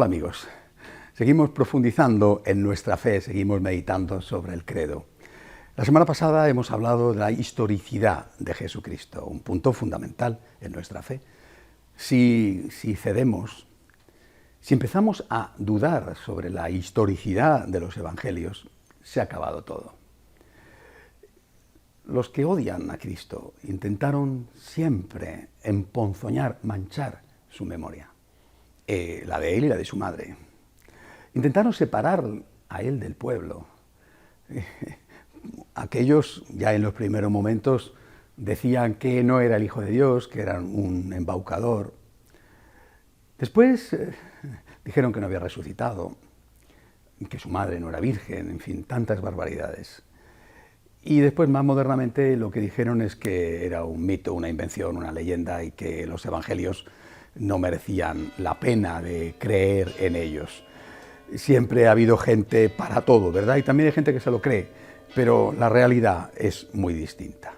Hola amigos, seguimos profundizando en nuestra fe, seguimos meditando sobre el credo. La semana pasada hemos hablado de la historicidad de Jesucristo, un punto fundamental en nuestra fe. Si cedemos, si empezamos a dudar sobre la historicidad de los evangelios, se ha acabado todo. Los que odian a Cristo intentaron siempre emponzoñar, manchar su memoria, la de él y la de su madre. Intentaron separar a él del pueblo. Aquellos, ya en los primeros momentos, decían que no era el Hijo de Dios, que era un embaucador. Después dijeron que no había resucitado, que su madre no era virgen, en fin, tantas barbaridades. Y después, más modernamente, lo que dijeron es que era un mito, una invención, una leyenda y que los evangelios no merecían la pena de creer en ellos. Siempre ha habido gente para todo, ¿verdad? Y también hay gente que se lo cree, pero la realidad es muy distinta.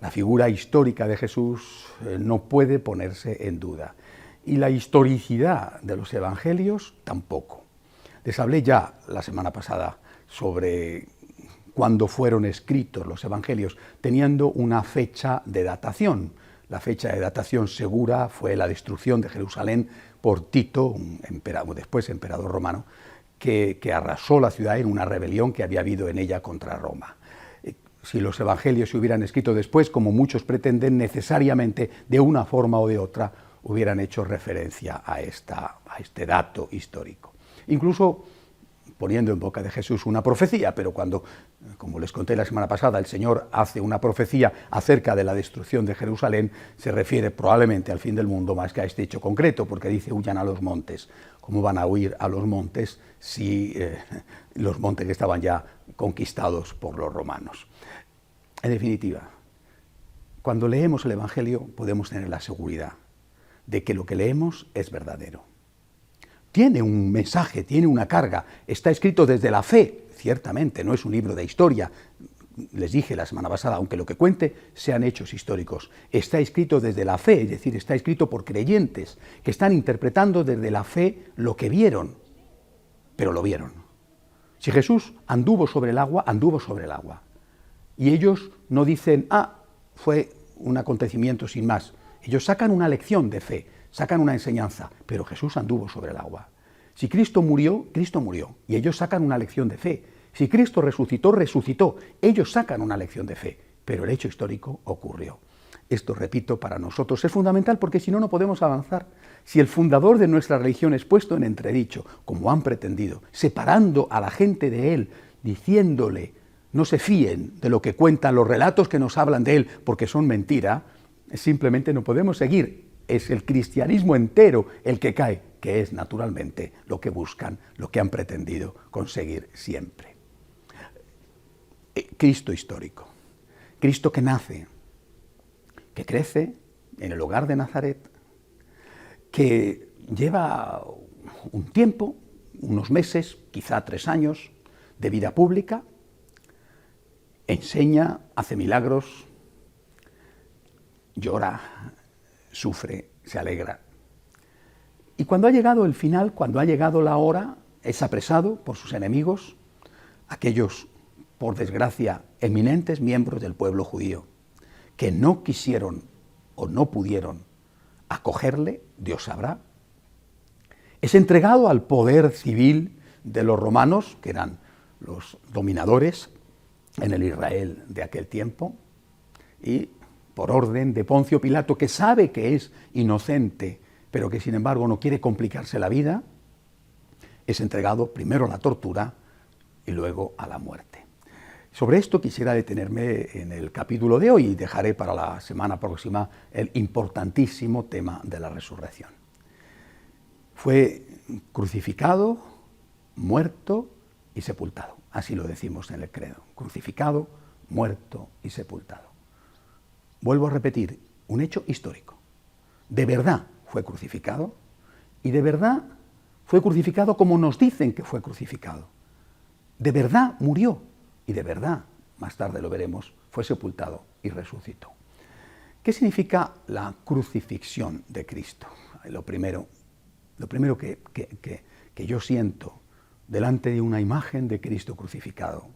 La figura histórica de Jesús no puede ponerse en duda y la historicidad de los evangelios tampoco. Les hablé ya la semana pasada sobre cuándo fueron escritos los evangelios, teniendo una fecha de datación. La fecha de datación segura fue la destrucción de Jerusalén por Tito, después emperador romano, que arrasó la ciudad en una rebelión que había habido en ella contra Roma. Si los evangelios se hubieran escrito después, como muchos pretenden, necesariamente, de una forma o de otra, hubieran hecho referencia a este dato histórico. Incluso poniendo en boca de Jesús una profecía, pero cuando, como les conté la semana pasada, el Señor hace una profecía acerca de la destrucción de Jerusalén, se refiere probablemente al fin del mundo más que a este hecho concreto, porque dice huyan a los montes. ¿Cómo van a huir a los montes si los montes que estaban ya conquistados por los romanos? En definitiva, cuando leemos el Evangelio podemos tener la seguridad de que lo que leemos es verdadero. Tiene un mensaje, tiene una carga, está escrito desde la fe, ciertamente, no es un libro de historia. Les dije la semana pasada, aunque lo que cuente sean hechos históricos, está escrito desde la fe, es decir, está escrito por creyentes que están interpretando desde la fe lo que vieron, pero lo vieron. Si Jesús anduvo sobre el agua, anduvo sobre el agua. Y ellos no dicen, fue un acontecimiento sin más. Ellos sacan una lección de fe, sacan una enseñanza, pero Jesús anduvo sobre el agua. Si Cristo murió, Cristo murió, y ellos sacan una lección de fe. Si Cristo resucitó, resucitó, ellos sacan una lección de fe, pero el hecho histórico ocurrió. Esto, repito, para nosotros es fundamental porque si no, no podemos avanzar. Si el fundador de nuestra religión es puesto en entredicho, como han pretendido, separando a la gente de él, diciéndole, no se fíen de lo que cuentan los relatos que nos hablan de él, porque son mentira, simplemente no podemos seguir. Es el cristianismo entero el que cae, que es naturalmente lo que buscan, lo que han pretendido conseguir siempre. Cristo histórico, Cristo que nace, que crece en el hogar de Nazaret, que lleva un tiempo, unos meses, quizá 3 años, de vida pública, enseña, hace milagros, llora, sufre, se alegra. Y cuando ha llegado el final, cuando ha llegado la hora, es apresado por sus enemigos, aquellos, por desgracia, eminentes miembros del pueblo judío, que no quisieron o no pudieron acogerle, Dios sabrá. Es entregado al poder civil de los romanos, que eran los dominadores en el Israel de aquel tiempo, y por orden de Poncio Pilato, que sabe que es inocente, pero que sin embargo no quiere complicarse la vida, es entregado primero a la tortura y luego a la muerte. Sobre esto quisiera detenerme en el capítulo de hoy y dejaré para la semana próxima el importantísimo tema de la resurrección. Fue crucificado, muerto y sepultado. Así lo decimos en el credo. Crucificado, muerto y sepultado. Vuelvo a repetir, un hecho histórico. De verdad fue crucificado y de verdad fue crucificado como nos dicen que fue crucificado. De verdad murió y de verdad, más tarde lo veremos, fue sepultado y resucitó. ¿Qué significa la crucifixión de Cristo? Lo primero que que yo siento delante de una imagen de Cristo crucificado,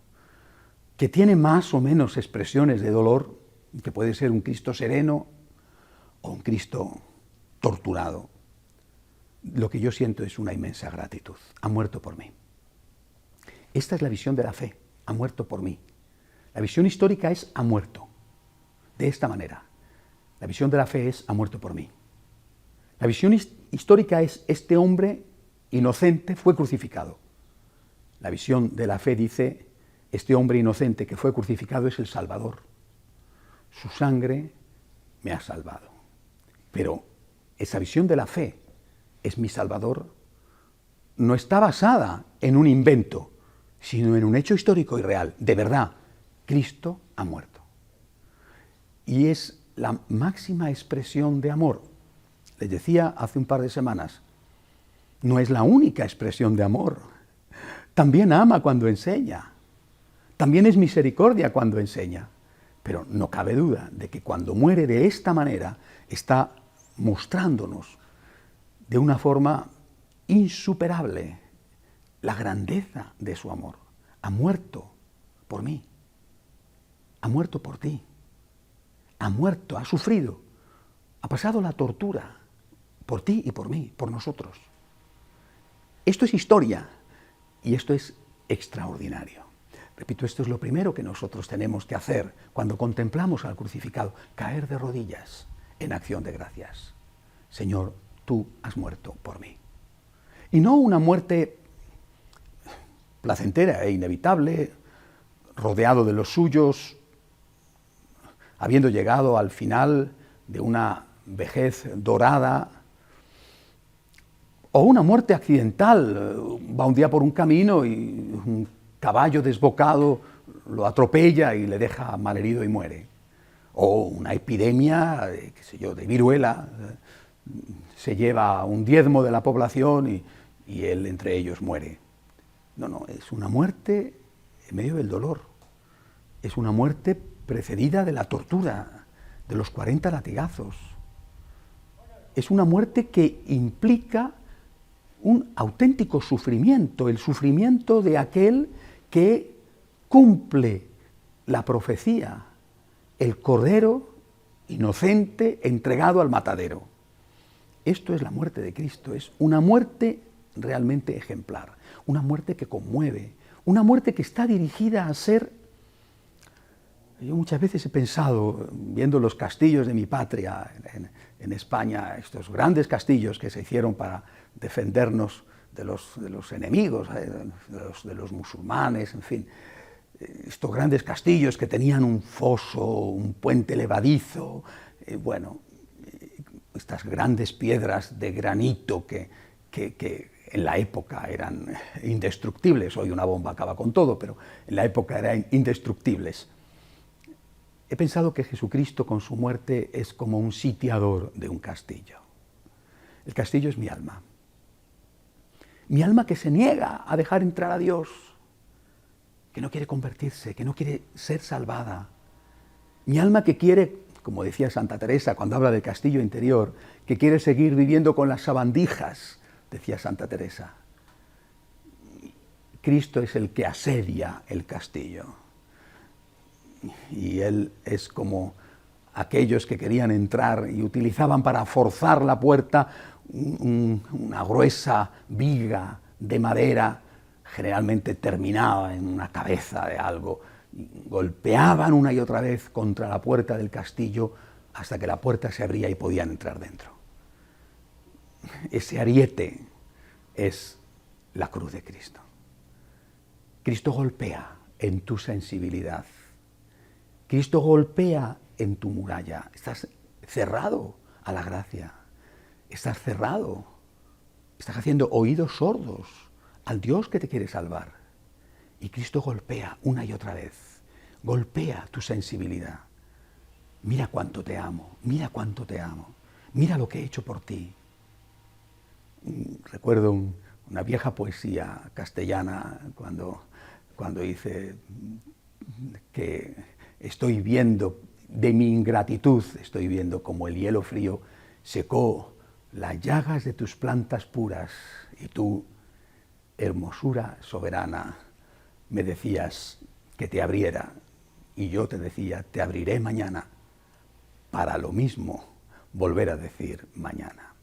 que tiene más o menos expresiones de dolor, que puede ser un Cristo sereno o un Cristo torturado, lo que yo siento es una inmensa gratitud. Ha muerto por mí. Esta es la visión de la fe. Ha muerto por mí. La visión histórica es ha muerto. De esta manera. La visión de la fe es ha muerto por mí. La visión histórica es este hombre inocente fue crucificado. La visión de la fe dice este hombre inocente que fue crucificado es el Salvador. Su sangre me ha salvado. Pero esa visión de la fe es mi Salvador, no está basada en un invento, sino en un hecho histórico y real. De verdad, Cristo ha muerto. Y es la máxima expresión de amor. Les decía hace un par de semanas, no es la única expresión de amor. También ama cuando enseña. También es misericordia cuando enseña. Pero no cabe duda de que cuando muere de esta manera está mostrándonos de una forma insuperable la grandeza de su amor. Ha muerto por mí. Ha muerto por ti. Ha muerto, ha sufrido. Ha pasado la tortura por ti y por mí, por nosotros. Esto es historia y esto es extraordinario. Repito, esto es lo primero que nosotros tenemos que hacer cuando contemplamos al crucificado, caer de rodillas en acción de gracias. Señor, tú has muerto por mí. Y no una muerte placentera e inevitable, rodeado de los suyos, habiendo llegado al final de una vejez dorada, o una muerte accidental, va un día por un camino y un caballo desbocado lo atropella y le deja malherido y muere. O una epidemia, qué sé yo, de viruela, se lleva un diezmo de la población y él entre ellos muere. No, es una muerte en medio del dolor. Es una muerte precedida de la tortura, de los 40 latigazos. Es una muerte que implica un auténtico sufrimiento, el sufrimiento de aquel que cumple la profecía, el cordero inocente entregado al matadero. Esto es la muerte de Cristo, es una muerte realmente ejemplar, una muerte que conmueve, una muerte que está dirigida a ser... Yo muchas veces he pensado, viendo los castillos de mi patria en España, estos grandes castillos que se hicieron para defendernos de los enemigos, de los musulmanes, en fin, estos grandes castillos que tenían un foso, un puente levadizo, estas grandes piedras de granito que en la época eran indestructibles. Hoy una bomba acaba con todo, pero en la época eran indestructibles. He pensado que Jesucristo con su muerte es como un sitiador de un castillo. El castillo es mi alma. Mi alma que se niega a dejar entrar a Dios, que no quiere convertirse, que no quiere ser salvada. Mi alma que quiere, como decía Santa Teresa cuando habla del castillo interior, que quiere seguir viviendo con las sabandijas, decía Santa Teresa. Cristo es el que asedia el castillo. Y Él es como aquellos que querían entrar y utilizaban para forzar la puerta una gruesa viga de madera, generalmente terminaba en una cabeza de algo, y golpeaban una y otra vez contra la puerta del castillo hasta que la puerta se abría y podían entrar dentro. Ese ariete es la cruz de Cristo. Cristo golpea en tu sensibilidad. Cristo golpea en tu muralla. Estás cerrado a la gracia. Estás cerrado. Estás haciendo oídos sordos al Dios que te quiere salvar. Y Cristo golpea una y otra vez. Golpea tu sensibilidad. Mira cuánto te amo. Mira cuánto te amo. Mira lo que he hecho por ti. Recuerdo una vieja poesía castellana cuando dice que estoy viendo de mi ingratitud, estoy viendo como el hielo frío secó las llagas de tus plantas puras y tú hermosura soberana, me decías que te abriera, y yo te decía, te abriré mañana, para lo mismo volver a decir mañana.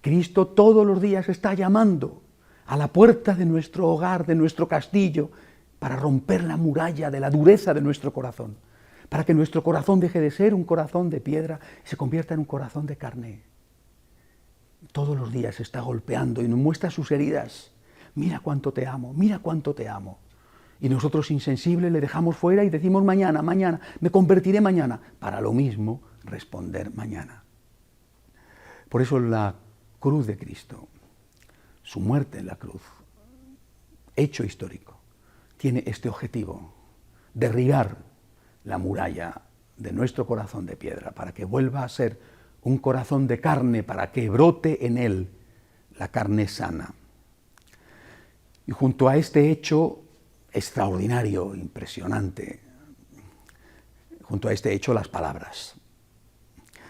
Cristo todos los días está llamando a la puerta de nuestro hogar, de nuestro castillo, para romper la muralla de la dureza de nuestro corazón, para que nuestro corazón deje de ser un corazón de piedra y se convierta en un corazón de carne. Todos los días está golpeando y nos muestra sus heridas. Mira cuánto te amo, mira cuánto te amo. Y nosotros insensibles le dejamos fuera y decimos mañana, mañana, me convertiré mañana, para lo mismo responder mañana. Por eso la cruz de Cristo, su muerte en la cruz, hecho histórico, tiene este objetivo, derribar la muralla de nuestro corazón de piedra para que vuelva a ser un corazón de carne, para que brote en él la carne sana. Y junto a este hecho extraordinario, impresionante, junto a este hecho las palabras.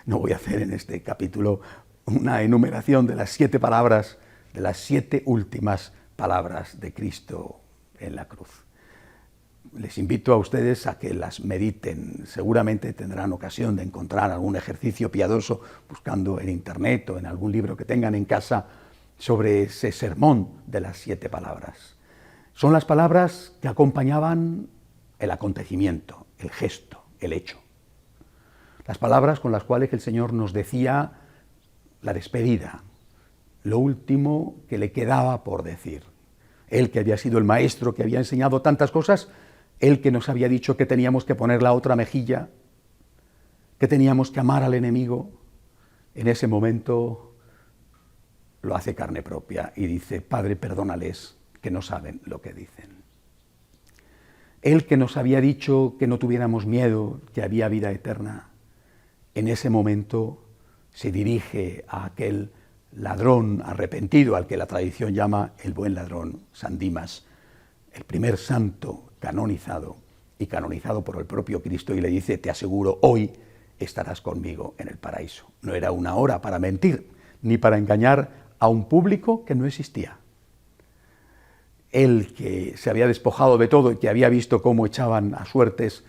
No voy a hacer en este capítulo una enumeración de las 7 palabras, de las 7 últimas palabras de Cristo en la cruz. Les invito a ustedes a que las mediten. Seguramente tendrán ocasión de encontrar algún ejercicio piadoso buscando en internet o en algún libro que tengan en casa sobre ese sermón de las 7 palabras. Son las palabras que acompañaban el acontecimiento, el gesto, el hecho. Las palabras con las cuales el Señor nos decía la despedida, lo último que le quedaba por decir. Él que había sido el maestro, que había enseñado tantas cosas, él que nos había dicho que teníamos que poner la otra mejilla, que teníamos que amar al enemigo, en ese momento lo hace carne propia y dice, Padre, perdónales, que no saben lo que dicen. Él que nos había dicho que no tuviéramos miedo, que había vida eterna, en ese momento se dirige a aquel ladrón arrepentido, al que la tradición llama el buen ladrón, San Dimas, el primer santo canonizado y canonizado por el propio Cristo, y le dice, te aseguro, hoy estarás conmigo en el paraíso. No era una hora para mentir, ni para engañar a un público que no existía. Él que se había despojado de todo y que había visto cómo echaban a suertes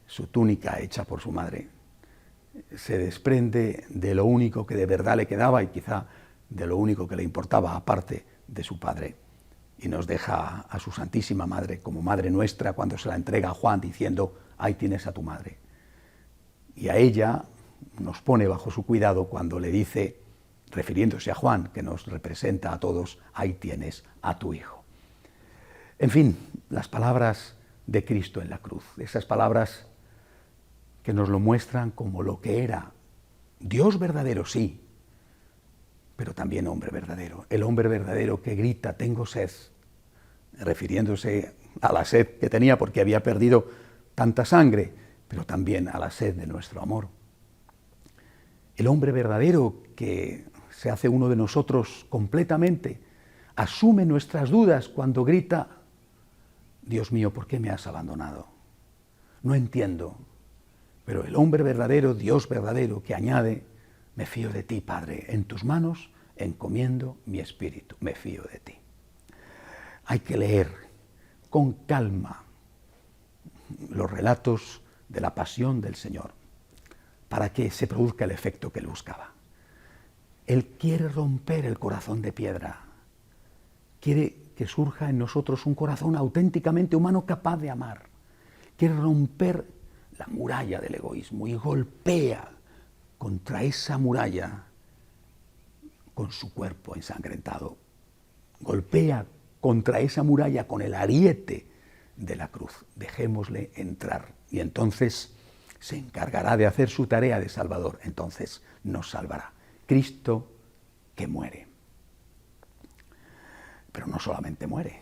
su túnica hecha por su madre, se desprende de lo único que de verdad le quedaba y quizá de lo único que le importaba aparte de su padre, y nos deja a su Santísima Madre como Madre nuestra cuando se la entrega a Juan diciendo, ahí tienes a tu madre. Y a ella nos pone bajo su cuidado cuando le dice, refiriéndose a Juan, que nos representa a todos, ahí tienes a tu hijo. En fin, las palabras de Cristo en la cruz, esas palabras que nos lo muestran como lo que era Dios verdadero, sí, pero también hombre verdadero. El hombre verdadero que grita, tengo sed, refiriéndose a la sed que tenía porque había perdido tanta sangre, pero también a la sed de nuestro amor. El hombre verdadero que se hace uno de nosotros completamente, asume nuestras dudas cuando grita, Dios mío, ¿por qué me has abandonado? No entiendo. Pero el hombre verdadero, Dios verdadero, que añade, me fío de ti, Padre, en tus manos encomiendo mi espíritu, me fío de ti. Hay que leer con calma los relatos de la pasión del Señor para que se produzca el efecto que él buscaba. Él quiere romper el corazón de piedra, quiere que surja en nosotros un corazón auténticamente humano capaz de amar, quiere romper la muralla del egoísmo y golpea contra esa muralla con su cuerpo ensangrentado. Golpea contra esa muralla con el ariete de la cruz. Dejémosle entrar y entonces se encargará de hacer su tarea de Salvador. Entonces nos salvará. Cristo que muere. Pero no solamente muere.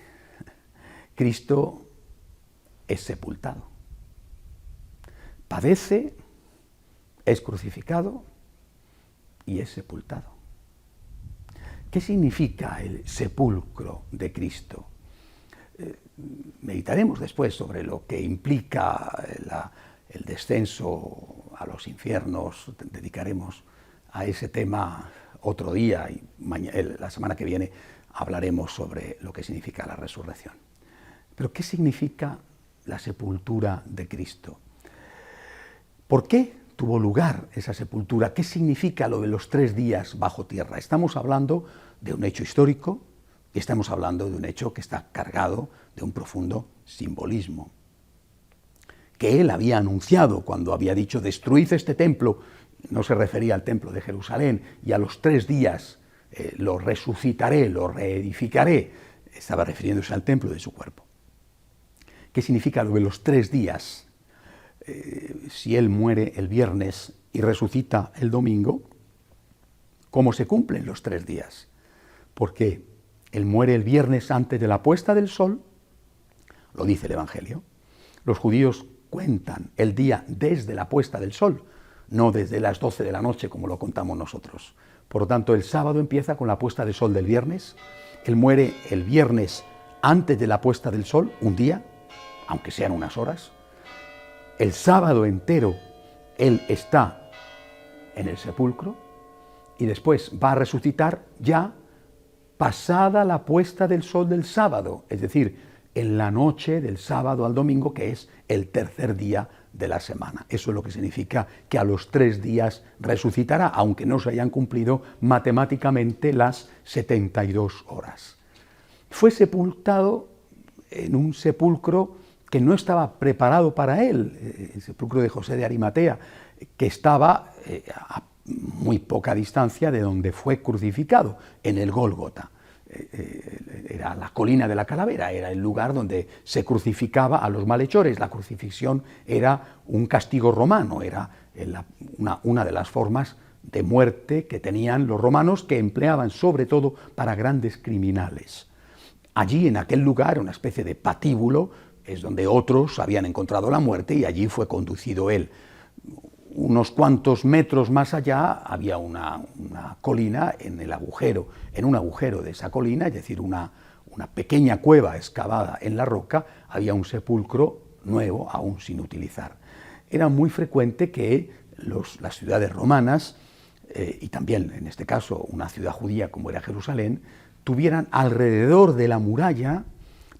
Cristo es sepultado. Padece, es crucificado y es sepultado. ¿Qué significa el sepulcro de Cristo? Meditaremos después sobre lo que implica el descenso a los infiernos. Dedicaremos a ese tema otro día y la semana que viene hablaremos sobre lo que significa la resurrección. Pero ¿qué significa la sepultura de Cristo? ¿Por qué tuvo lugar esa sepultura? ¿Qué significa lo de los 3 días bajo tierra? Estamos hablando de un hecho histórico y estamos hablando de un hecho que está cargado de un profundo simbolismo, que él había anunciado cuando había dicho: destruid este templo. No se refería al templo de Jerusalén, y a los 3 días lo resucitaré, lo reedificaré. Estaba refiriéndose al templo de su cuerpo. ¿Qué significa lo de los 3 días? Si él muere el viernes y resucita el domingo, ¿cómo se cumplen los 3 días? Porque él muere el viernes antes de la puesta del sol, lo dice el Evangelio. Los judíos cuentan el día desde la puesta del sol, no desde las 12 de la noche como lo contamos nosotros. Por lo tanto, el sábado empieza con la puesta de sol del viernes. Él muere el viernes antes de la puesta del sol, un día, aunque sean unas horas. El sábado entero él está en el sepulcro y después va a resucitar ya pasada la puesta del sol del sábado, es decir, en la noche del sábado al domingo, que es el tercer día de la semana. Eso es lo que significa que a los 3 días resucitará, aunque no se hayan cumplido matemáticamente las 72 horas. Fue sepultado en un sepulcro que no estaba preparado para él, el sepulcro de José de Arimatea, que estaba a muy poca distancia de donde fue crucificado, en el Gólgota. Era la colina de la calavera, era el lugar donde se crucificaba a los malhechores. La crucifixión era un castigo romano, era una de las formas de muerte que tenían los romanos, que empleaban sobre todo para grandes criminales. Allí, en aquel lugar, una especie de patíbulo, es donde otros habían encontrado la muerte, y allí fue conducido él. Unos cuantos metros más allá había una colina en un agujero de esa colina, es decir, una pequeña cueva excavada en la roca, había un sepulcro nuevo, aún sin utilizar. Era muy frecuente que las ciudades romanas, y también en este caso una ciudad judía como era Jerusalén, tuvieran alrededor de la muralla,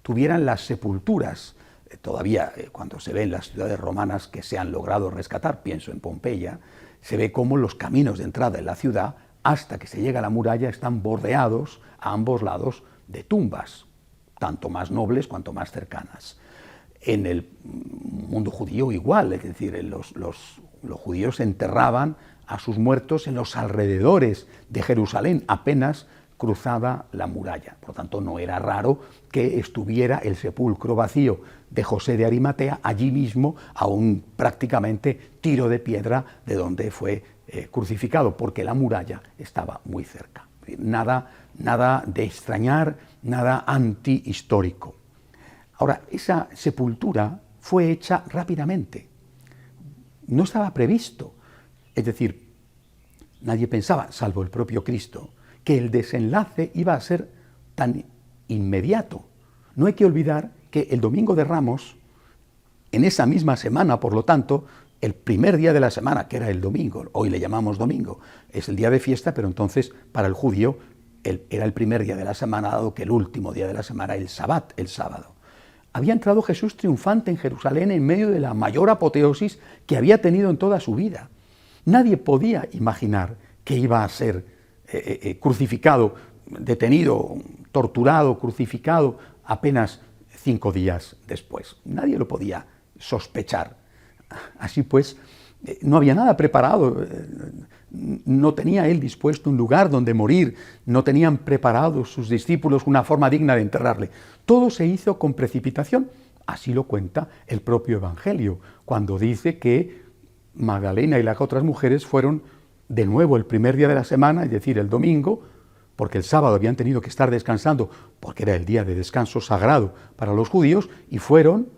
tuvieran las sepulturas. Todavía cuando se ven las ciudades romanas que se han logrado rescatar, pienso en Pompeya, se ve cómo los caminos de entrada en la ciudad, hasta que se llega a la muralla, están bordeados a ambos lados de tumbas, tanto más nobles cuanto más cercanas. En el mundo judío igual, es decir, los judíos enterraban a sus muertos en los alrededores de Jerusalén, apenas cruzada la muralla. Por lo tanto, no era raro que estuviera el sepulcro vacío de José de Arimatea allí mismo, a un prácticamente tiro de piedra de donde fue crucificado, porque la muralla estaba muy cerca. Nada de extrañar, nada antihistórico. Ahora, esa sepultura fue hecha rápidamente. No estaba previsto. Es decir, nadie pensaba, salvo el propio Cristo, que el desenlace iba a ser tan inmediato. No hay que olvidar que el Domingo de Ramos, en esa misma semana, por lo tanto, el primer día de la semana, que era el domingo, hoy le llamamos domingo, es el día de fiesta, pero entonces para el judío era el primer día de la semana, dado que el último día de la semana era el Sabbat, el sábado. Había entrado Jesús triunfante en Jerusalén en medio de la mayor apoteosis que había tenido en toda su vida. Nadie podía imaginar que iba a ser crucificado, detenido, torturado, crucificado apenas 5 días después. Nadie lo podía sospechar. Así pues, no había nada preparado, no tenía él dispuesto un lugar donde morir, no tenían preparados sus discípulos una forma digna de enterrarle. Todo se hizo con precipitación. Así lo cuenta el propio Evangelio, cuando dice que Magdalena y las otras mujeres fueron de nuevo el primer día de la semana, es decir, el domingo, porque el sábado habían tenido que estar descansando, porque era el día de descanso sagrado para los judíos, y fueron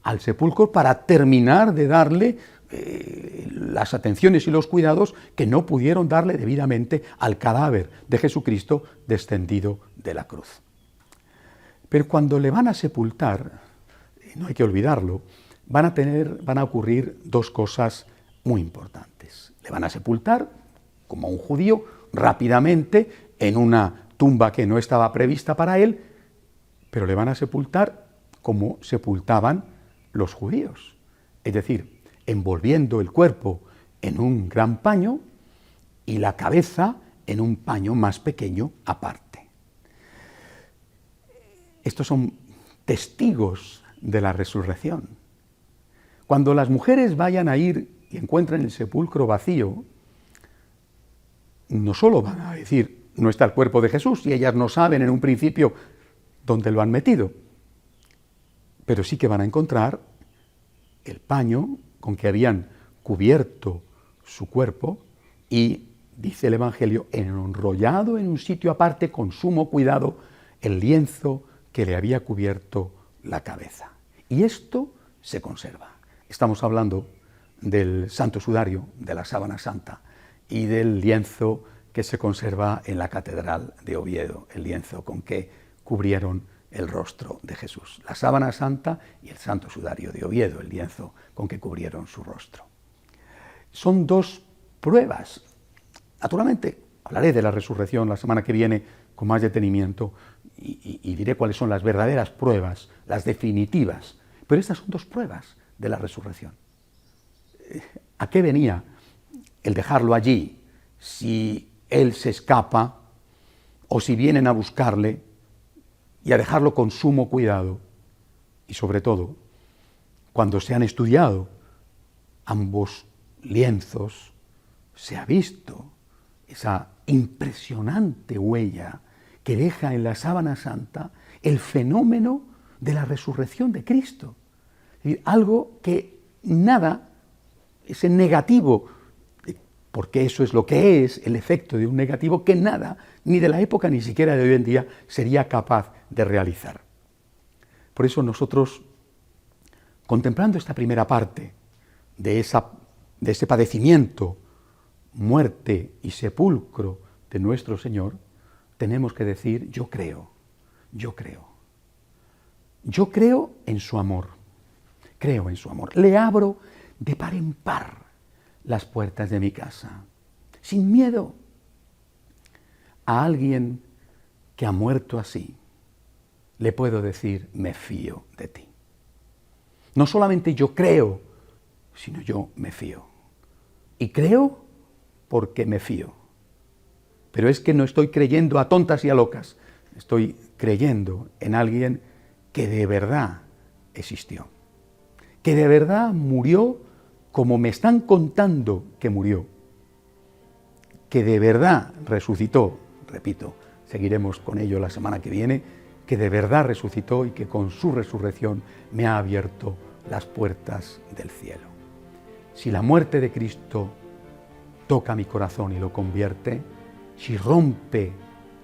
al sepulcro para terminar de darle las atenciones y los cuidados que no pudieron darle debidamente al cadáver de Jesucristo descendido de la cruz. Pero cuando le van a sepultar, no hay que olvidarlo, van a ocurrir 2 cosas muy importantes. Le van a sepultar, como a un judío, rápidamente, en una tumba que no estaba prevista para él, pero le van a sepultar como sepultaban los judíos, es decir, envolviendo el cuerpo en un gran paño y la cabeza en un paño más pequeño aparte. Estos son testigos de la resurrección. Cuando las mujeres vayan a ir y encuentren el sepulcro vacío, no solo van a decir, no está el cuerpo de Jesús, y ellas no saben en un principio dónde lo han metido, pero sí que van a encontrar el paño con que habían cubierto su cuerpo y, dice el Evangelio, enrollado en un sitio aparte con sumo cuidado el lienzo que le había cubierto la cabeza. Y esto se conserva. Estamos hablando del Santo Sudario, de la sábana santa, y del lienzo que se conserva en la Catedral de Oviedo, el lienzo con que cubrieron el rostro de Jesús. La sábana santa y el Santo Sudario de Oviedo, el lienzo con que cubrieron su rostro. Son dos pruebas. Naturalmente, hablaré de la resurrección la semana que viene con más detenimiento y diré cuáles son las verdaderas pruebas, las definitivas. Pero estas son dos pruebas de la resurrección. ¿A qué venía el dejarlo allí si él se escapa o si vienen a buscarle y a dejarlo con sumo cuidado? Y sobre todo, cuando se han estudiado ambos lienzos, se ha visto esa impresionante huella que deja en la sábana santa el fenómeno de la resurrección de Cristo. Es decir, algo que nada, ese negativo, porque eso es lo que es el efecto de un negativo, que nada, ni de la época ni siquiera de hoy en día, sería capaz de realizar. Por eso nosotros, contemplando esta primera parte de ese padecimiento, muerte y sepulcro de nuestro Señor, tenemos que decir, yo creo en su amor, creo en su amor. Le abro de par en par las puertas de mi casa, sin miedo, a alguien que ha muerto así. Le puedo decir, me fío de ti. No solamente yo creo, sino yo me fío. Y creo porque me fío. Pero es que no estoy creyendo a tontas y a locas. Estoy creyendo en alguien que de verdad existió. Que de verdad murió como me están contando que murió. Que de verdad resucitó, repito, seguiremos con ello la semana que viene, que de verdad resucitó y que con su resurrección me ha abierto las puertas del cielo. Si la muerte de Cristo toca mi corazón y lo convierte, si rompe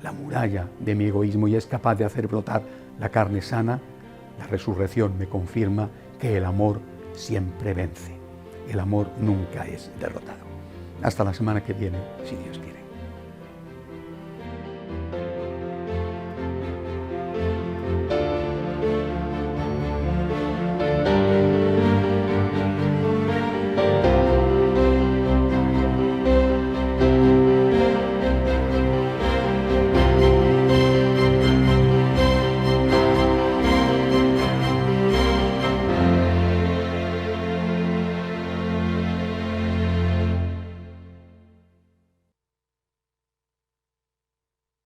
la muralla de mi egoísmo y es capaz de hacer brotar la carne sana, la resurrección me confirma que el amor siempre vence. El amor nunca es derrotado. Hasta la semana que viene, si Dios quiere.